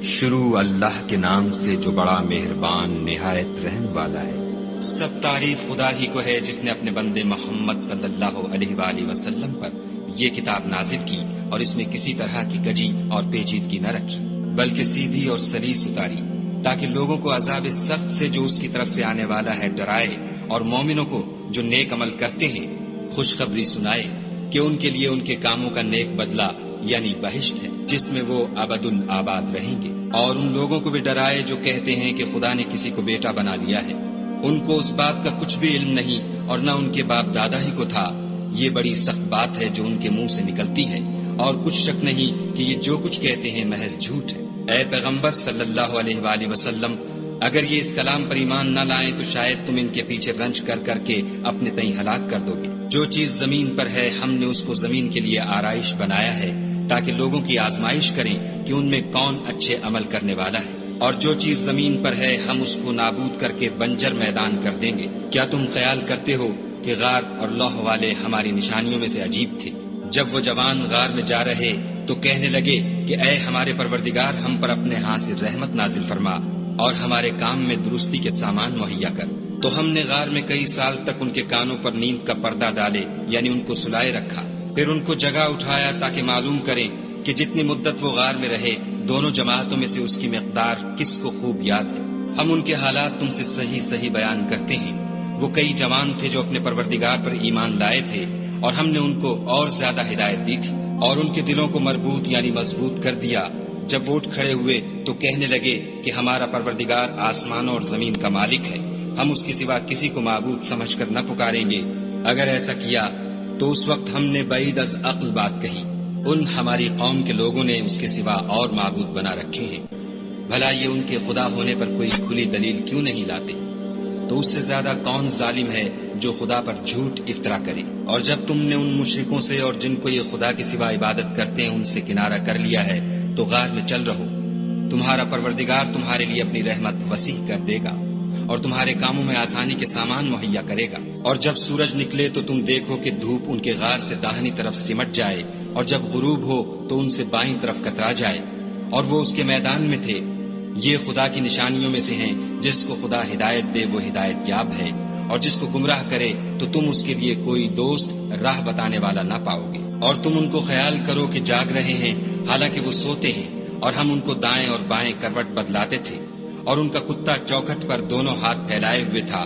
شروع اللہ کے نام سے جو بڑا مہربان نہایت رحم والا ہے۔ سب تعریف خدا ہی کو ہے جس نے اپنے بندے محمد صلی اللہ علیہ وآلہ وسلم پر یہ کتاب نازل کی اور اس میں کسی طرح کی کجی اور پیچیدگی نہ رکھی، بلکہ سیدھی اور سلیس اتاری، تاکہ لوگوں کو عذاب سخت سے جو اس کی طرف سے آنے والا ہے ڈرائے، اور مومنوں کو جو نیک عمل کرتے ہیں خوشخبری سنائے کہ ان کے لیے ان کے کاموں کا نیک بدلہ یعنی بہشت ہے جس میں وہ ابد الآباد رہیں گے، اور ان لوگوں کو بھی ڈرائے جو کہتے ہیں کہ خدا نے کسی کو بیٹا بنا لیا ہے، ان کو اس بات کا کچھ بھی علم نہیں اور نہ ان کے باپ دادا ہی کو تھا۔ یہ بڑی سخت بات ہے جو ان کے منہ سے نکلتی ہے، اور کچھ شک نہیں کہ یہ جو کچھ کہتے ہیں محض جھوٹ ہے۔ اے پیغمبر صلی اللہ علیہ وآلہ وسلم، اگر یہ اس کلام پر ایمان نہ لائیں تو شاید تم ان کے پیچھے رنج کر کر کے اپنے تئیں ہلاک کر دو گے۔ جو چیز زمین پر ہے ہم نے اس کو زمین کے لیے آرائش بنایا ہے تاکہ لوگوں کی آزمائش کریں کہ ان میں کون اچھے عمل کرنے والا ہے، اور جو چیز زمین پر ہے ہم اس کو نابود کر کے بنجر میدان کر دیں گے۔ کیا تم خیال کرتے ہو کہ غار اور لوح والے ہماری نشانیوں میں سے عجیب تھے؟ جب وہ جوان غار میں جا رہے تو کہنے لگے کہ اے ہمارے پروردگار، ہم پر اپنے ہاں سے رحمت نازل فرما اور ہمارے کام میں درستی کے سامان مہیا کر۔ تو ہم نے غار میں کئی سال تک ان کے کانوں پر نیند کا پردہ ڈالے یعنی ان کو سلائے رکھا، پھر ان کو جگہ اٹھایا تاکہ معلوم کریں کہ جتنی مدت وہ غار میں رہے دونوں جماعتوں میں سے اس کی مقدار کس کو خوب یاد ہے۔ ہم ان کے حالات تم سے صحیح صحیح بیان کرتے ہیں۔ وہ کئی جوان تھے جو اپنے پروردگار پر ایمان لائے تھے، اور ہم نے ان کو اور زیادہ ہدایت دی تھی، اور ان کے دلوں کو مربوط یعنی مضبوط کر دیا۔ جب وہ اٹھ کھڑے ہوئے تو کہنے لگے کہ ہمارا پروردگار آسمانوں اور زمین کا مالک ہے، ہم اس کے سوا کسی کو معبود سمجھ کر نہ پکاریں گے۔ اگر ایسا کیا تو اس وقت ہم نے بعید از عقل بات کہی، ان ہماری قوم کے لوگوں نے اس کے سوا اور معبود بنا رکھے ہیں۔ بھلا یہ ان کے خدا ہونے پر کوئی کھلی دلیل کیوں نہیں لاتے؟ تو اس سے زیادہ کون ظالم ہے جو خدا پر جھوٹ افطرا کرے؟ اور جب تم نے ان مشرکوں سے اور جن کو یہ خدا کے سوا عبادت کرتے ہیں ان سے کنارہ کر لیا ہے تو غار میں چل رہو، تمہارا پروردگار تمہارے لیے اپنی رحمت وسیع کر دے گا اور تمہارے کاموں میں آسانی کے سامان مہیا کرے گا۔ اور جب سورج نکلے تو تم دیکھو کہ دھوپ ان کے غار سے داہنی طرف سمٹ جائے، اور جب غروب ہو تو ان سے بائیں طرف کترا جائے، اور وہ اس کے میدان میں تھے۔ یہ خدا کی نشانیوں میں سے ہیں، جس کو خدا ہدایت دے وہ ہدایت یاب ہے، اور جس کو گمراہ کرے تو تم اس کے لیے کوئی دوست راہ بتانے والا نہ پاؤ گے۔ اور تم ان کو خیال کرو کہ جاگ رہے ہیں حالانکہ وہ سوتے ہیں، اور ہم ان کو دائیں اور بائیں کروٹ بدلاتے تھے، اور ان کا کتا چوکھٹ پر دونوں ہاتھ پھیلائے ہوئے تھا۔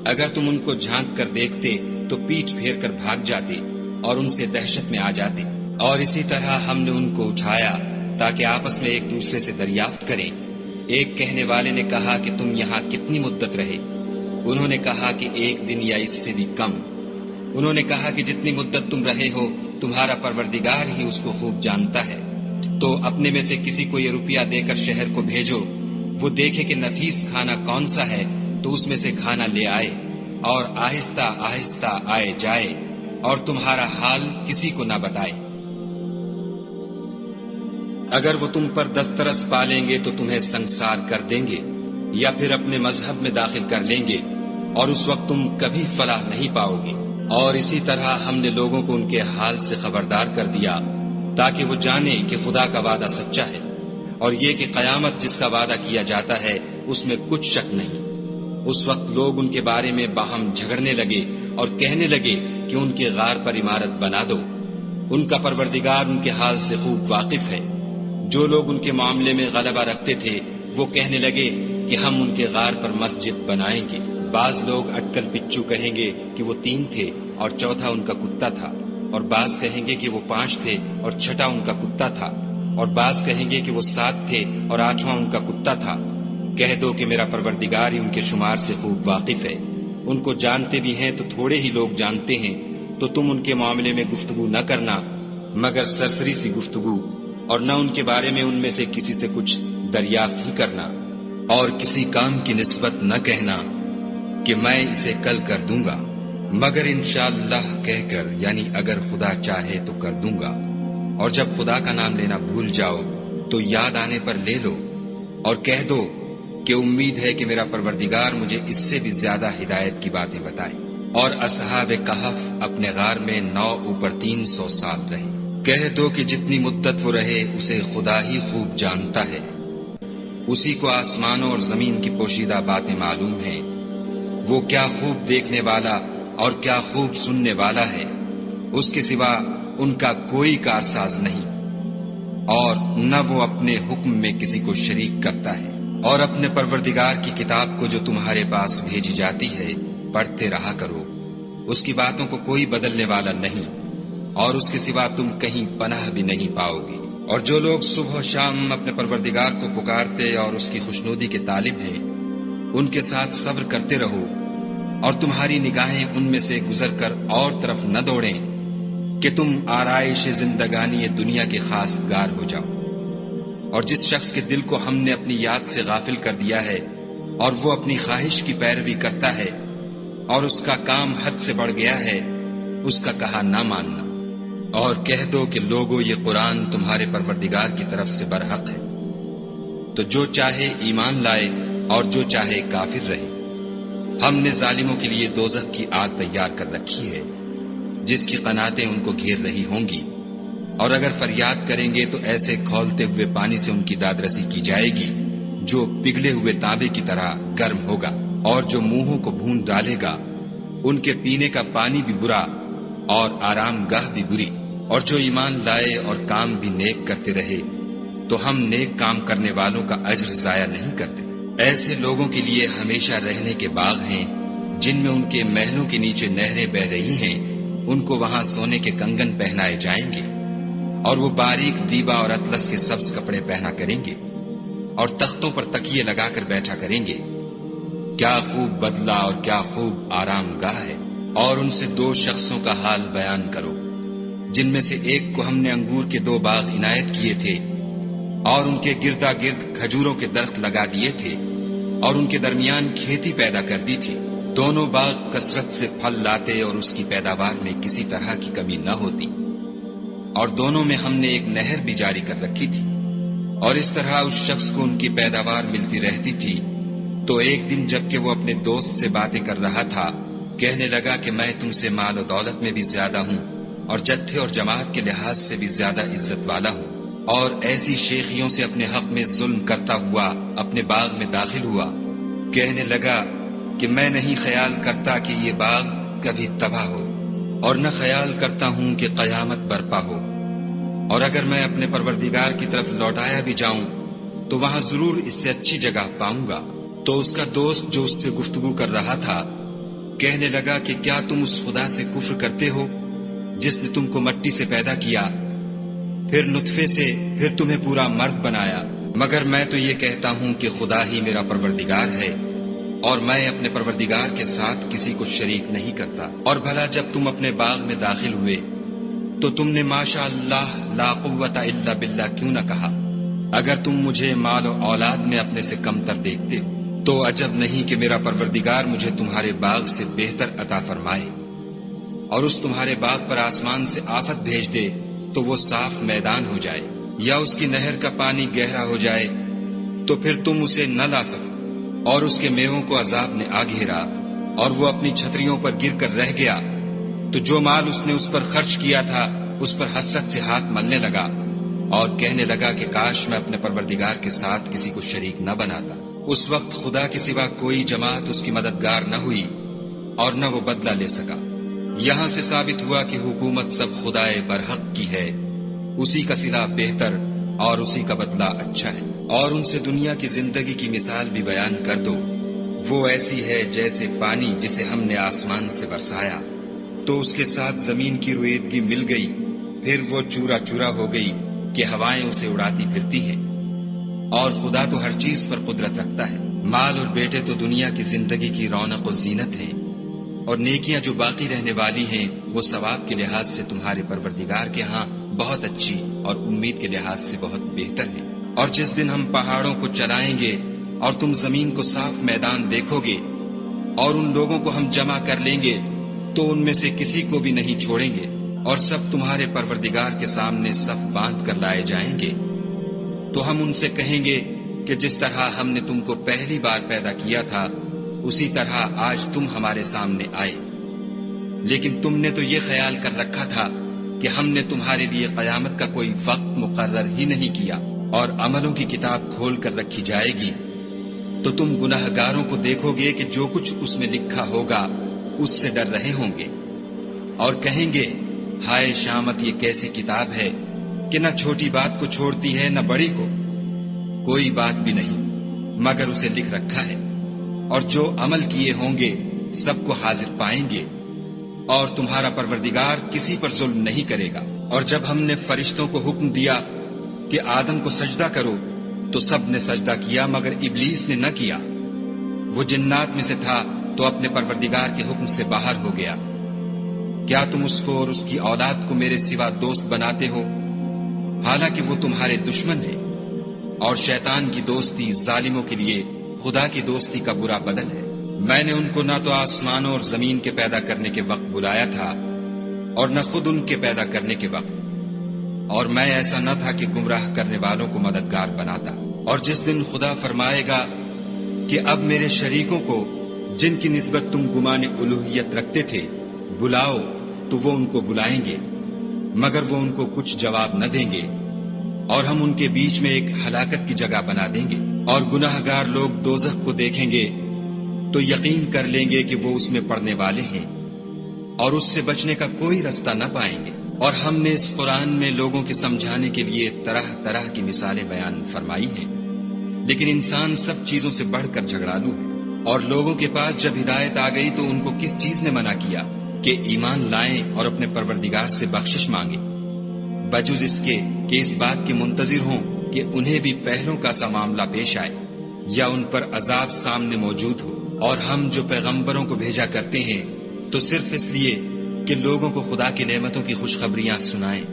اگر تم ان کو جھانک کر دیکھتے تو پیٹھ پھیر کر بھاگ جاتے اور ان سے دہشت میں آ جاتے۔ اور اسی طرح ہم نے ان کو اٹھایا تاکہ آپس میں ایک دوسرے سے دریافت کریں۔ ایک کہنے والے نے کہا کہ تم یہاں کتنی مدت رہے؟ انہوں نے کہا کہ 1 دن یا اس سے بھی کم۔ انہوں نے کہا کہ جتنی مدت تم رہے ہو تمہارا پروردگار ہی اس کو خوب جانتا ہے۔ تو اپنے میں سے کسی کو یہ روپیہ دے کر شہر کو بھیجو، وہ دیکھے کہ نفیس کھانا کون سا ہے تو اس میں سے کھانا لے آئے، اور آہستہ آہستہ آئے جائے، اور تمہارا حال کسی کو نہ بتائے۔ اگر وہ تم پر دسترس پالیں گے تو تمہیں سنگسار کر دیں گے یا پھر اپنے مذہب میں داخل کر لیں گے، اور اس وقت تم کبھی فلاح نہیں پاؤ گے۔ اور اسی طرح ہم نے لوگوں کو ان کے حال سے خبردار کر دیا تاکہ وہ جانیں کہ خدا کا وعدہ سچا ہے، اور یہ کہ قیامت جس کا وعدہ کیا جاتا ہے اس میں کچھ شک نہیں۔ اس وقت لوگ ان کے بارے میں باہم جھگڑنے لگے اور کہنے لگے کہ ان کے غار پر عمارت بنا دو۔ ان کا پروردگار ان کے حال سے خوب واقف ہے۔ جو لوگ ان کے معاملے میں غلبہ رکھتے تھے وہ کہنے لگے کہ ہم ان کے غار پر مسجد بنائیں گے۔ بعض لوگ اٹکل پچو کہیں گے کہ وہ 3 تھے اور چوتھا ان کا کتا تھا، اور بعض کہیں گے کہ وہ 5 تھے اور چھٹا ان کا کتا تھا، اور بعض کہیں گے کہ وہ 7 تھے اور 8واں ان کا کتا تھا۔ کہہ دو کہ میرا پروردگار ہی ان کے شمار سے خوب واقف ہے۔ ان کو جانتے بھی ہیں تو تھوڑے ہی لوگ جانتے ہیں، تو تم ان کے معاملے میں گفتگو نہ کرنا مگر سرسری سی گفتگو، اور نہ ان کے بارے میں ان میں سے کسی سے کچھ دریافت ہی کرنا، اور کسی کام کی نسبت نہ کہنا کہ میں اسے کل کر دوں گا، مگر انشاءاللہ کہہ کر یعنی اگر خدا چاہے تو کر دوں گا۔ اور جب خدا کا نام لینا بھول جاؤ تو یاد آنے پر لے لو، اور کہہ دو کہ امید ہے کہ میرا پروردگار مجھے اس سے بھی زیادہ ہدایت کی باتیں بتائے۔ اور اصحاب کہف اپنے غار میں 9 اوپر 300 سال رہے۔ کہہ دو کہ جتنی مدت وہ رہے اسے خدا ہی خوب جانتا ہے۔ اسی کو آسمانوں اور زمین کی پوشیدہ باتیں معلوم ہیں۔ وہ کیا خوب دیکھنے والا اور کیا خوب سننے والا ہے، اس کے سوا ان کا کوئی کارساز نہیں، اور نہ وہ اپنے حکم میں کسی کو شریک کرتا ہے۔ اور اپنے پروردگار کی کتاب کو جو تمہارے پاس بھیجی جاتی ہے پڑھتے رہا کرو، اس کی باتوں کو کوئی بدلنے والا نہیں، اور اس کے سوا تم کہیں پناہ بھی نہیں پاؤ گے۔ اور جو لوگ صبح و شام اپنے پروردگار کو پکارتے اور اس کی خوشنودی کے طالب ہیں، ان کے ساتھ صبر کرتے رہو، اور تمہاری نگاہیں ان میں سے گزر کر اور طرف نہ دوڑیں کہ تم آرائش زندگانی دنیا کے خواستگار ہو جاؤ۔ اور جس شخص کے دل کو ہم نے اپنی یاد سے غافل کر دیا ہے اور وہ اپنی خواہش کی پیروی کرتا ہے اور اس کا کام حد سے بڑھ گیا ہے، اس کا کہا نہ ماننا، اور کہہ دو کہ لوگو یہ قرآن تمہارے پروردگار کی طرف سے برحق ہے، تو جو چاہے ایمان لائے اور جو چاہے کافر رہے۔ ہم نے ظالموں کے لیے دوزخ کی آگ تیار کر رکھی ہے، جس کی قناتیں ان کو گھیر رہی ہوں گی، اور اگر فریاد کریں گے تو ایسے کھولتے ہوئے پانی سے ان کی دادرسی کی جائے گی جو پگھلے ہوئے تانبے کی طرح گرم ہوگا، اور جو منہوں کو بھون ڈالے گا ان کے پینے کا پانی بھی برا اور آرام گاہ بھی بری۔ اور جو ایمان لائے اور کام بھی نیک کرتے رہے تو ہم نیک کام کرنے والوں کا اجر ضائع نہیں کرتے۔ ایسے لوگوں کے لیے ہمیشہ رہنے کے باغ ہیں جن میں ان کے محلوں کے نیچے نہریں بہ رہی ہیں، ان کو وہاں سونے کے کنگن پہنائے جائیں گے، اور وہ باریک دیبا اور اطلس کے سبز کپڑے پہنا کریں گے، اور تختوں پر تکیے لگا کر بیٹھا کریں گے۔ کیا خوب بدلہ اور کیا خوب آرام گاہ ہے۔ اور ان سے دو شخصوں کا حال بیان کرو جن میں سے ایک کو ہم نے انگور کے 2 باغ عنایت کیے تھے، اور ان کے گردا گرد کھجوروں کے درخت لگا دیے تھے، اور ان کے درمیان کھیتی پیدا کر دی تھی۔ دونوں باغ کثرت سے پھل لاتے اور اس کی پیداوار میں کسی طرح کی کمی نہ ہوتی، اور دونوں میں ہم نے ایک نہر بھی جاری کر رکھی تھی، اور اس طرح اس شخص کو ان کی پیداوار ملتی رہتی تھی۔ تو ایک دن جب کہ وہ اپنے دوست سے باتیں کر رہا تھا، کہنے لگا کہ میں تم سے مال و دولت میں بھی زیادہ ہوں، اور جتھے اور جماعت کے لحاظ سے بھی زیادہ عزت والا ہوں، اور ایسی شیخیوں سے اپنے حق میں ظلم کرتا ہوا اپنے باغ میں داخل ہوا۔ کہنے لگا کہ میں نہیں خیال کرتا کہ یہ باغ کبھی تباہ ہو، اور نہ خیال کرتا ہوں کہ قیامت برپا ہو، اور اگر میں اپنے پروردگار کی طرف لوٹایا بھی جاؤں تو وہاں ضرور اس سے اچھی جگہ پاؤں گا۔ تو اس کا دوست جو اس سے گفتگو کر رہا تھا کہنے لگا کہ کیا تم اس خدا سے کفر کرتے ہو جس نے تم کو مٹی سے پیدا کیا، پھر نطفے سے، پھر تمہیں پورا مرد بنایا؟ مگر میں تو یہ کہتا ہوں کہ خدا ہی میرا پروردگار ہے، اور میں اپنے پروردگار کے ساتھ کسی کو شریک نہیں کرتا۔ اور بھلا جب تم اپنے باغ میں داخل ہوئے تو تم نے ماشاء اللہ لا قوت الا باللہ کیوں نہ کہا؟ اگر تم مجھے مال و اولاد میں اپنے سے کم تر دیکھتے ہو تو عجب نہیں کہ میرا پروردگار مجھے تمہارے باغ سے بہتر عطا فرمائے، اور اس تمہارے باغ پر آسمان سے آفت بھیج دے تو وہ صاف میدان ہو جائے، یا اس کی نہر کا پانی گہرا ہو جائے تو پھر تم اسے نہ لا سکو، اور اس کے میووں کو عذاب نے آ گھیرا اور وہ اپنی چھتریوں پر گر کر رہ گیا، تو جو مال اس نے اس پر خرچ کیا تھا اس پر حسرت سے ہاتھ ملنے لگا، اور کہنے لگا کہ کاش میں اپنے پروردگار کے ساتھ کسی کو شریک نہ بناتا۔ اس وقت خدا کے سوا کوئی جماعت اس کی مددگار نہ ہوئی اور نہ وہ بدلہ لے سکا۔ یہاں سے ثابت ہوا کہ حکومت سب خدائے برحق کی ہے، اسی کا صلہ بہتر اور اسی کا بدلہ اچھا ہے۔ اور ان سے دنیا کی زندگی کی مثال بھی بیان کر دو، وہ ایسی ہے جیسے پانی جسے ہم نے آسمان سے برسایا تو اس کے ساتھ زمین کی رویدگی مل گئی، پھر وہ چورا چورا ہو گئی کہ ہوائیں اسے اڑاتی پھرتی ہیں۔ اور خدا تو ہر چیز پر قدرت رکھتا ہے۔ مال اور بیٹے تو دنیا کی زندگی کی رونق و زینت ہیں، اور نیکیاں جو باقی رہنے والی ہیں وہ ثواب کے لحاظ سے تمہارے پروردگار کے ہاں بہت اچھی اور امید کے لحاظ سے بہت بہتر ہیں۔ اور جس دن ہم پہاڑوں کو چلائیں گے اور تم زمین کو صاف میدان دیکھو گے، اور ان لوگوں کو ہم جمع کر لیں گے تو ان میں سے کسی کو بھی نہیں چھوڑیں گے، اور سب تمہارے پروردگار کے سامنے صف باندھ کر لائے جائیں گے۔ تو ہم ان سے کہیں گے کہ جس طرح ہم نے تم کو پہلی بار پیدا کیا تھا اسی طرح آج تم ہمارے سامنے آئے، لیکن تم نے تو یہ خیال کر رکھا تھا کہ ہم نے تمہارے لیے قیامت کا کوئی وقت مقرر ہی نہیں کیا، اور عملوں کی کتاب کھول کر رکھی جائے گی تو تم گناہگاروں کو دیکھو گے کہ جو کچھ اس میں لکھا ہوگا اس سے ڈر رہے ہوں گے اور کہیں گے ہائے شامت، یہ کیسی کتاب ہے کہ نہ چھوٹی بات کو چھوڑتی ہے نہ بڑی کو، کوئی بات بھی نہیں مگر اسے لکھ رکھا ہے، اور جو عمل کیے ہوں گے سب کو حاضر پائیں گے، اور تمہارا پروردگار کسی پر ظلم نہیں کرے گا۔ اور جب ہم نے فرشتوں کو حکم دیا کہ آدم کو سجدہ کرو تو سب نے سجدہ کیا مگر ابلیس نے نہ کیا، وہ جنات میں سے تھا تو اپنے پروردگار کے حکم سے باہر ہو گیا۔ کیا تم اس کو اور اس کی اولاد کو میرے سوا دوست بناتے ہو، حالانکہ وہ تمہارے دشمن ہیں، اور شیطان کی دوستی ظالموں کے لیے خدا کی دوستی کا برا بدل ہے۔ میں نے ان کو نہ تو آسمانوں اور زمین کے پیدا کرنے کے وقت بلایا تھا اور نہ خود ان کے پیدا کرنے کے وقت، اور میں ایسا نہ تھا کہ گمراہ کرنے والوں کو مددگار بناتا۔ اور جس دن خدا فرمائے گا کہ اب میرے شریکوں کو جن کی نسبت تم گمان الوہیت رکھتے تھے بلاؤ، تو وہ ان کو بلائیں گے مگر وہ ان کو کچھ جواب نہ دیں گے، اور ہم ان کے بیچ میں ایک ہلاکت کی جگہ بنا دیں گے۔ اور گناہگار لوگ دوزخ کو دیکھیں گے تو یقین کر لیں گے کہ وہ اس میں پڑنے والے ہیں اور اس سے بچنے کا کوئی رستہ نہ پائیں گے۔ اور ہم نے اس قرآن میں لوگوں کے سمجھانے کے لیے طرح طرح کی مثالیں بیان فرمائی ہیں، لیکن انسان سب چیزوں سے بڑھ کر جھگڑالو ہے۔ اور لوگوں کے پاس جب ہدایت آ گئی تو ان کو کس چیز نے منع کیا کہ ایمان لائیں اور اپنے پروردگار سے بخشش مانگیں، بجز اس کے کہ اس بات کے منتظر ہوں کہ انہیں بھی پہلوں کا سا معاملہ پیش آئے یا ان پر عذاب سامنے موجود ہو۔ اور ہم جو پیغمبروں کو بھیجا کرتے ہیں تو صرف اس لیے کہ لوگوں کو خدا کی نعمتوں کی خوشخبریاں سنائیں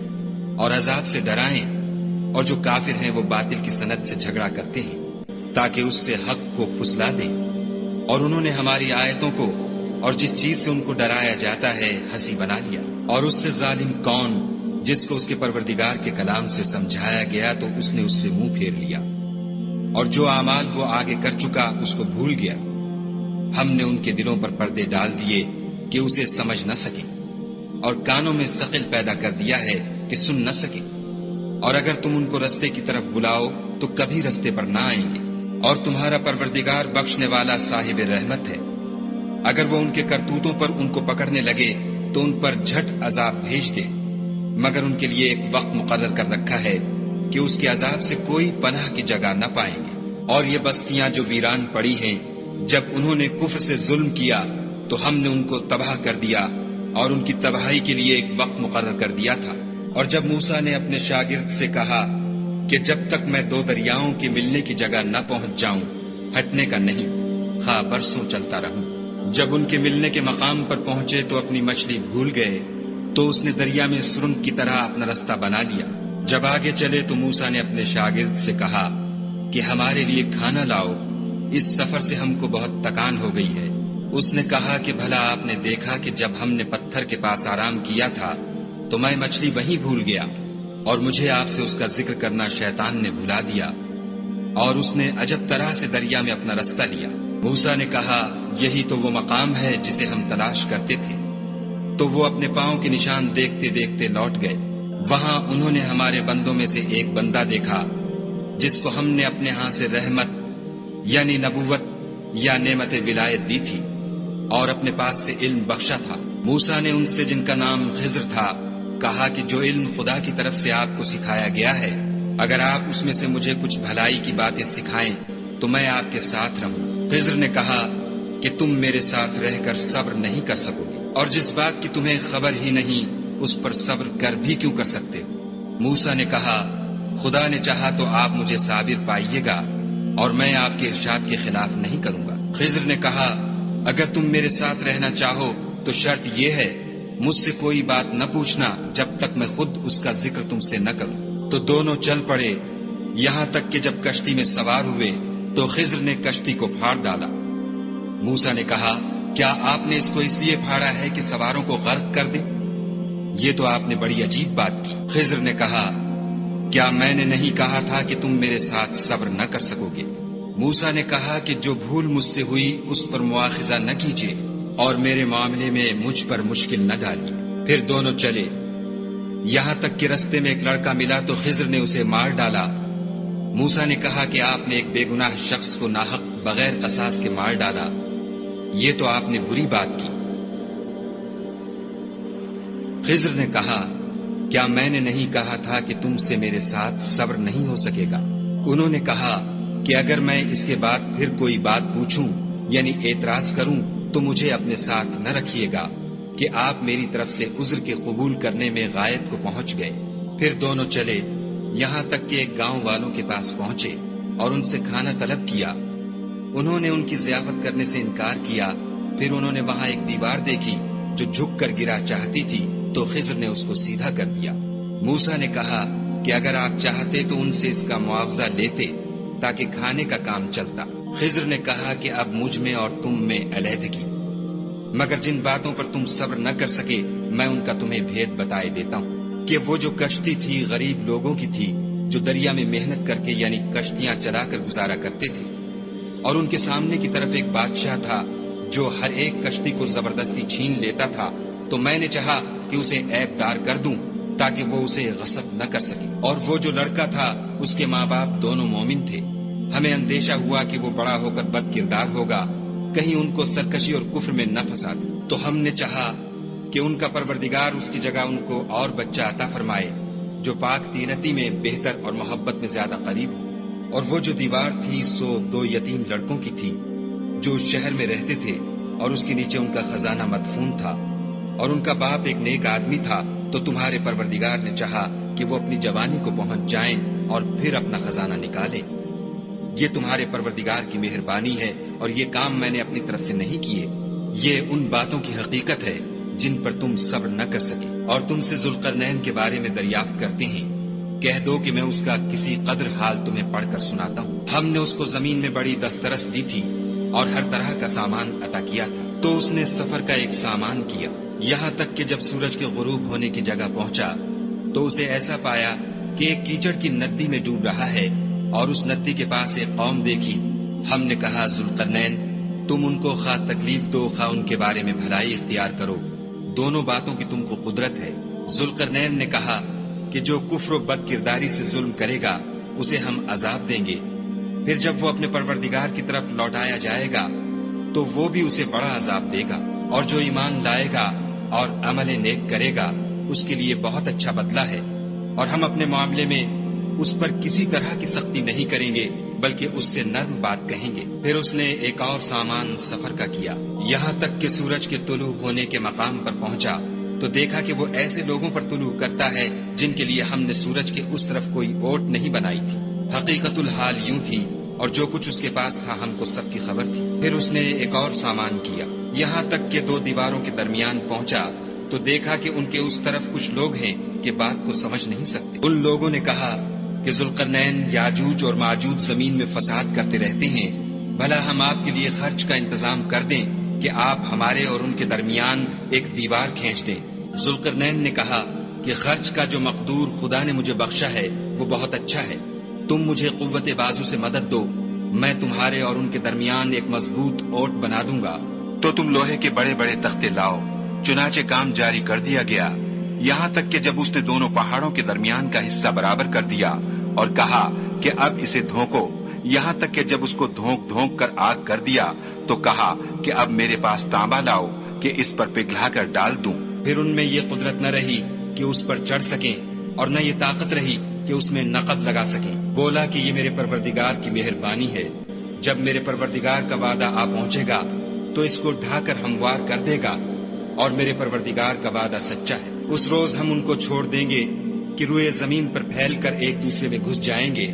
اور عذاب سے ڈرائیں، اور جو کافر ہیں وہ باطل کی سند سے جھگڑا کرتے ہیں تاکہ اس سے حق کو پھسلا دیں۔ اور انہوں نے ہماری آیتوں کو اور جس چیز سے ان کو ڈرایا جاتا ہے ہنسی بنا لیا۔ اور اس سے ظالم کون جس کو اس کے پروردگار کے کلام سے سمجھایا گیا تو اس نے اس سے منہ پھیر لیا، اور جو اعمال وہ آگے کر چکا اس کو بھول گیا۔ ہم نے ان کے دلوں پر پردے ڈال دیے کہ اسے سمجھ نہ سکیں، اور کانوں میں ثقل پیدا کر دیا ہے کہ سن نہ سکیں، اور اگر تم ان کو رستے کی طرف بلاؤ تو کبھی رستے پر نہ آئیں گے۔ اور تمہارا پروردگار بخشنے والا صاحب رحمت ہے، اگر وہ ان کے کرتوتوں پر ان کو پکڑنے لگے تو ان پر جھٹ عذاب بھیج دے، مگر ان کے لیے ایک وقت مقرر کر رکھا ہے کہ اس کے عذاب سے کوئی پناہ کی جگہ نہ پائیں گے۔ اور یہ بستیاں جو ویران پڑی ہیں، جب انہوں نے کفر سے ظلم کیا تو ہم نے ان کو تباہ کر دیا، اور ان کی تباہی کے لیے ایک وقت مقرر کر دیا تھا۔ اور جب موسیٰ نے اپنے شاگرد سے کہا کہ جب تک میں دو دریاؤں کے ملنے کی جگہ نہ پہنچ جاؤں ہٹنے کا نہیں، خواہ برسوں چلتا رہوں۔ جب ان کے ملنے کے مقام پر پہنچے تو اپنی مچھلی بھول گئے، تو اس نے دریا میں سرنگ کی طرح اپنا رستہ بنا لیا۔ جب آگے چلے تو موسیٰ نے اپنے شاگرد سے کہا کہ ہمارے لیے کھانا لاؤ، اس سفر سے ہم کو بہت تکان ہو گئی ہے۔ اس نے کہا کہ بھلا آپ نے دیکھا کہ جب ہم نے پتھر کے پاس آرام کیا تھا تو میں مچھلی وہیں بھول گیا، اور مجھے آپ سے اس کا ذکر کرنا شیطان نے بھلا دیا، اور اس نے عجب طرح سے دریا میں اپنا رستہ لیا۔ موسیٰ نے کہا یہی تو وہ مقام ہے جسے ہم تلاش کرتے تھے۔ تو وہ اپنے پاؤں کے نشان دیکھتے دیکھتے لوٹ گئے۔ وہاں انہوں نے ہمارے بندوں میں سے ایک بندہ دیکھا جس کو ہم نے اپنے ہاں سے رحمت یعنی نبوت یا نعمت ولایت دی تھی، اور اپنے پاس سے علم بخشا تھا۔ موسیٰ نے ان سے جن کا نام خضر تھا کہا کہ جو علم خدا کی طرف سے آپ کو سکھایا گیا ہے، اگر آپ اس میں سے مجھے کچھ بھلائی کی باتیں سکھائیں تو میں آپ کے ساتھ رہوں۔ خضر نے کہا کہ تم میرے ساتھ رہ کر صبر نہیں کر سکو گے، اور جس بات کی تمہیں خبر ہی نہیں اس پر صبر کر بھی کیوں کر سکتے ہو؟ موسیٰ نے کہا خدا نے چاہا تو آپ مجھے صابر پائیے گا، اور میں آپ کے ارشاد کے خلاف نہیں کروں گا۔ خضر نے کہا اگر تم میرے ساتھ رہنا چاہو تو شرط یہ ہے مجھ سے کوئی بات نہ پوچھنا جب تک میں خود اس کا ذکر تم سے نہ کروں۔ تو دونوں چل پڑے، یہاں تک کہ جب کشتی میں سوار ہوئے تو خضر نے کشتی کو پھاڑ ڈالا۔ موسیٰ نے کہا کیا آپ نے اس کو اس لیے پھاڑا ہے کہ سواروں کو غرق کر دیں؟ یہ تو آپ نے بڑی عجیب بات کی۔ خضر نے کہا کیا میں نے نہیں کہا تھا کہ تم میرے ساتھ صبر نہ کر سکو گے؟ موسیٰ نے کہا کہ جو بھول مجھ سے ہوئی اس پر مواخذہ نہ کیجیے، اور میرے معاملے میں مجھ پر مشکل نہ ڈالیے۔ پھر دونوں چلے، یہاں تک کہ رستے میں ایک لڑکا ملا تو خضر نے اسے مار ڈالا، موسیٰ نے کہا کہ آپ نے ایک بے گناہ شخص کو ناحق بغیر قصاص کے مار ڈالا، یہ تو آپ نے بری بات کی۔ خضر نے کہا کیا میں نے نہیں کہا تھا کہ تم سے میرے ساتھ صبر نہیں ہو سکے گا؟ انہوں نے کہا کہ اگر میں اس کے بعد پھر کوئی بات پوچھوں یعنی اعتراض کروں تو مجھے اپنے ساتھ نہ رکھیے گا کہ آپ میری طرف سے عذر کے قبول کرنے میں غایت کو پہنچ گئے۔ پھر دونوں چلے یہاں تک کہ ایک گاؤں والوں کے پاس پہنچے اور ان سے کھانا طلب کیا۔ انہوں نے ان کی ضیافت کرنے سے انکار کیا۔ پھر انہوں نے وہاں ایک دیوار دیکھی جو جھک کر گرا چاہتی تھی تو خضر نے اس کو سیدھا کر دیا۔ موسیٰ نے کہا کہ اگر آپ چاہتے تو ان سے اس کا معاوضہ لیتے تاکہ کھانے کا کام چلتا۔ خضر نے کہا کہ اب مجھ میں اور تم میں علیحدگی، مگر جن باتوں پر تم صبر نہ کر سکے میں ان کا تمہیں بھید بتائے دیتا ہوں کہ وہ جو کشتی تھی غریب لوگوں کی تھی جو دریا میں محنت کر کے یعنی کشتیاں چلا کر گزارا کرتے تھے، اور ان کے سامنے کی طرف ایک بادشاہ تھا جو ہر ایک کشتی کو زبردستی چھین لیتا تھا، تو میں نے چاہا کہ اسے عیب دار کر دوں تاکہ وہ اسے غصب نہ کر سکے۔ اور وہ جو لڑکا تھا اس کے ماں باپ دونوں مومن تھے۔ ہمیں اندیشہ ہوا کہ وہ بڑا ہو کر بد کردار ہوگا، کہیں ان کو سرکشی اور کفر میں نہ پھنسا دے، تو ہم نے چاہا کہ ان کا پروردگار اس کی جگہ ان کو اور بچہ عطا فرمائے جو پاک تینتی میں بہتر اور محبت میں زیادہ قریب ہو۔ اور وہ جو دیوار تھی سو 2 یتیم لڑکوں کی تھی جو شہر میں رہتے تھے، اور اس کے نیچے ان کا خزانہ مدفون تھا، اور ان کا باپ ایک نیک آدمی تھا۔ تو تمہارے پروردگار نے چاہا کہ وہ اپنی جوانی کو پہنچ جائیں اور پھر اپنا خزانہ نکالیں۔ یہ تمہارے پروردگار کی مہربانی ہے اور یہ کام میں نے اپنی طرف سے نہیں کیے۔ یہ ان باتوں کی حقیقت ہے جن پر تم صبر نہ کر سکے۔ اور تم سے ذوالقرنین کے بارے میں دریافت کرتے ہیں، کہہ دو کہ میں اس کا کسی قدر حال تمہیں پڑھ کر سناتا ہوں۔ ہم نے اس کو زمین میں بڑی دسترس دی تھی اور ہر طرح کا سامان عطا کیا تھا، تو اس نے سفر کا ایک سامان کیا، یہاں تک کہ جب سورج کے غروب ہونے کی جگہ پہنچا تو اسے ایسا پایا کہ ایک کیچڑ کی ندی میں ڈوب رہا ہے، اور اس ندی کے پاس ایک قوم دیکھی۔ ہم نے کہا ذوالقرنین تم ان کو خواہ تکلیف دو خواہ ان کے بارے میں بھلائی اختیار کرو، دونوں باتوں کی تم کو قدرت ہے۔ ذوالقرنین نے کہا کہ جو کفر و بد کرداری سے ظلم کرے گا اسے ہم عذاب دیں گے، پھر جب وہ اپنے پروردگار کی طرف لوٹایا جائے گا تو وہ بھی اسے بڑا عذاب دے گا، اور جو ایمان لائے گا اور عمل نیک کرے گا اس کے لیے بہت اچھا بدلہ ہے، اور ہم اپنے معاملے میں اس پر کسی طرح کی سختی نہیں کریں گے بلکہ اس سے نرم بات کہیں گے۔ پھر اس نے ایک اور سامان سفر کا کیا، یہاں تک کہ سورج کے طلوع ہونے کے مقام پر پہنچا تو دیکھا کہ وہ ایسے لوگوں پر طلوع کرتا ہے جن کے لیے ہم نے سورج کے اس طرف کوئی اوٹ نہیں بنائی تھی۔ حقیقت الحال یوں تھی، اور جو کچھ اس کے پاس تھا ہم کو سب کی خبر تھی۔ پھر اس نے ایک اور سامان کیا، یہاں تک کہ 2 دیواروں کے درمیان پہنچا تو دیکھا کہ ان کے اس طرف کچھ لوگ ہیں کہ بات کو سمجھ نہیں سکتے۔ ان لوگوں نے کہا کہ ذوالقرنین یاجوج اور ماجوج زمین میں فساد کرتے رہتے ہیں، بھلا ہم آپ کے لیے خرچ کا انتظام کر دیں کہ آپ ہمارے اور ان کے درمیان ایک دیوار کھینچ دیں۔ ذوالقرنین نے کہا کہ خرچ کا جو مقدور خدا نے مجھے بخشا ہے وہ بہت اچھا ہے، تم مجھے قوت بازو سے مدد دو، میں تمہارے اور ان کے درمیان ایک مضبوط اوٹ بنا دوں گا۔ تو تم لوہے کے بڑے بڑے تختے لاؤ۔ چنانچہ کام جاری کر دیا گیا، یہاں تک کہ جب اس نے دونوں پہاڑوں کے درمیان کا حصہ برابر کر دیا اور کہا کہ اب اسے دھونکو، یہاں تک کہ جب اس کو دھونک دھونک کر آگ کر دیا تو کہا کہ اب میرے پاس تانبا لاؤ کہ اس پر پگھلا کر ڈال دوں۔ پھر ان میں یہ قدرت نہ رہی کہ اس پر چڑھ سکیں اور نہ یہ طاقت رہی کہ اس میں نقب لگا سکیں۔ بولا کہ یہ میرے پروردگار کی مہربانی ہے، جب میرے پروردگار کا وعدہ آ پہنچے گا تو اس کو ڈھا کر ہموار کر دے گا، اور میرے پروردگار کا وعدہ سچا ہے۔ اس روز ہم ان کو چھوڑ دیں گے کہ روئے زمین پر پھیل کر ایک دوسرے میں گھس جائیں گے،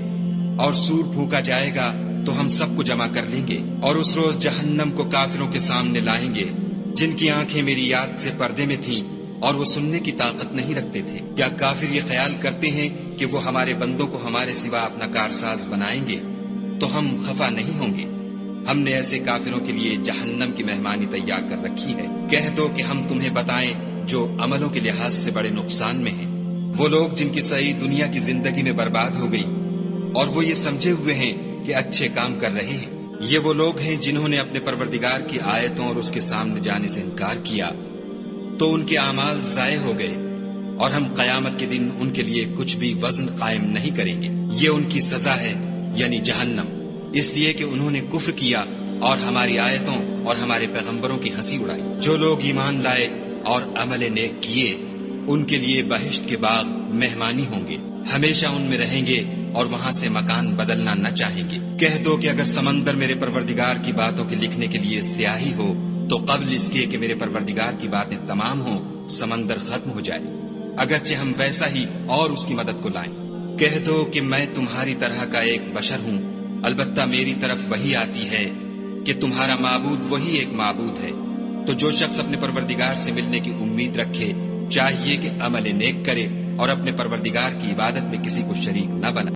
اور سور پھونکا جائے گا تو ہم سب کو جمع کر لیں گے، اور اس روز جہنم کو کافروں کے سامنے لائیں گے جن کی آنکھیں میری یاد سے پردے میں تھیں اور وہ سننے کی طاقت نہیں رکھتے تھے۔ کیا کافر یہ خیال کرتے ہیں کہ وہ ہمارے بندوں کو ہمارے سوا اپنا کارساز بنائیں گے تو ہم خفا نہیں ہوں گے؟ ہم نے ایسے کافروں کے لیے جہنم کی مہمانی تیار کر رکھی ہے۔ کہہ دو کہ ہم تمہیں بتائیں جو عملوں کے لحاظ سے بڑے نقصان میں ہیں، وہ لوگ جن کی صحیح دنیا کی زندگی میں برباد ہو گئی اور وہ یہ سمجھے ہوئے ہیں کہ اچھے کام کر رہے ہیں۔ یہ وہ لوگ ہیں جنہوں نے اپنے پروردگار کی آیتوں اور اس کے سامنے جانے سے انکار کیا تو ان کے اعمال ضائع ہو گئے، اور ہم قیامت کے دن ان کے لیے کچھ بھی وزن قائم نہیں کریں گے۔ یہ ان کی سزا ہے یعنی جہنم، اس لیے کہ انہوں نے کفر کیا اور ہماری آیتوں اور ہمارے پیغمبروں کی ہنسی اڑائی۔ جو لوگ ایمان لائے اور عمل نیک کیے ان کے لیے بہشت کے باغ مہمانی ہوں گے، ہمیشہ ان میں رہیں گے اور وہاں سے مکان بدلنا نہ چاہیں گے۔ کہہ دو کہ اگر سمندر میرے پروردگار کی باتوں کے لکھنے کے لیے سیاہی ہو تو قبل اس کے کہ میرے پروردگار کی باتیں تمام ہوں سمندر ختم ہو جائے، اگرچہ ہم ویسا ہی اور اس کی مدد کو لائیں۔ کہہ دو کہ میں تمہاری طرح کا ایک بشر ہوں، البتہ میری طرف وہی آتی ہے کہ تمہارا معبود وہی ایک معبود ہے۔ تو جو شخص اپنے پروردگار سے ملنے کی امید رکھے چاہیے کہ عمل نیک کرے اور اپنے پروردگار کی عبادت میں کسی کو شریک نہ بنائے۔